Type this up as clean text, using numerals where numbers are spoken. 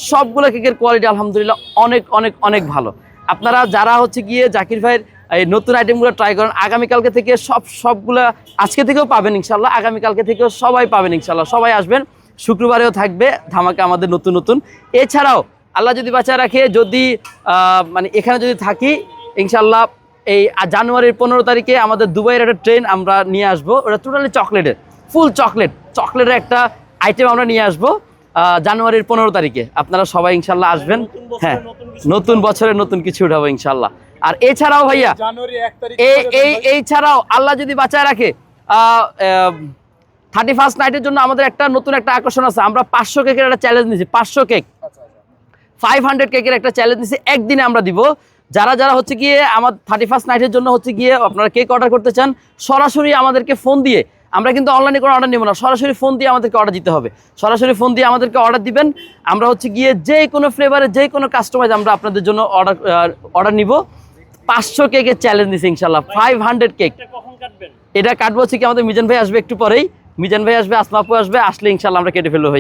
সবগুলো কেকের কোয়ালিটি আলহামদুলিল্লাহ অনেক অনেক অনেক ভালো। আপনারা যারা হচ্ছে গিয়ে জাকির ভাইয়ের এই নতুন আইটেমগুলো ট্রাই করেন, আগামীকালকে থেকে সবগুলো আজকে থেকেও পাবেন ইনশাল্লাহ, আগামীকালকে থেকেও সবাই পাবেন ইনশাল্লাহ, সবাই আসবেন। শুক্রবারেও থাকবে ধামাকা আমাদের নতুন নতুন। এছাড়াও আল্লাহ যদি বাঁচায় রাখে, যদি মানে এখানে যদি থাকি ইনশাল্লাহ, এই জানুয়ারির 15 তারিখে আমাদের দুবাইয়ের একটা ট্রেন আমরা নিয়ে আসবো। ওটা টোটালি চকলেটের, ফুল চকলেটের একটা আইটেম আমরা নিয়ে আসবো জানুয়ারির 15 তারিখে। আপনারা সবাই ইনশাল্লাহ আসবেন। হ্যাঁ, নতুন বছরের নতুন কিছু উঠাবো ইনশাল্লাহ। আর এছাড়াও ভাইয়া এই ছাড়াও আল্লাহ যদি বাঁচায় রাখে 31st নাইটের জন্য আমাদের একটা নতুন একটা আকর্ষণ আছে। আমরা 500 কেকের একটা চ্যালেঞ্জ নিয়েছি, 500 কেক, 500 কেকের একটা চ্যালেঞ্জ নিয়েছি, একদিনে আমরা দিব। যারা যারা হচ্ছে গিয়ে আমার 31st নাইটের জন্য হচ্ছে গিয়ে আপনারা কেক অর্ডার করতে চান, সরাসরি আমাদেরকে ফোন দিয়ে, আমরা কিন্তু অনলাইনে কোনো অর্ডার নেব না, সরাসরি ফোন দিয়ে আমাদেরকে অর্ডার দিতে হবে। সরাসরি ফোন দিয়ে আমাদেরকে অর্ডার দিবেন, আমরা হচ্ছে গিয়ে যে কোনো ফ্লেভারে যে কোনো কাস্টমাইজ আমরা আপনাদের জন্য অর্ডার নিব। 500 কেকের চ্যালেঞ্জ দিচ্ছি ইনশাল্লাহ, 500 কেক। এটা কাটবো হচ্ছে কি আমাদের মিজান ভাই আসবে একটু পরেই, মিজান ভাই আসবে, আসমা আপু আসবে, আসলে ইনশাল্লাহ আমরা কেটে ফেলবো ভাই।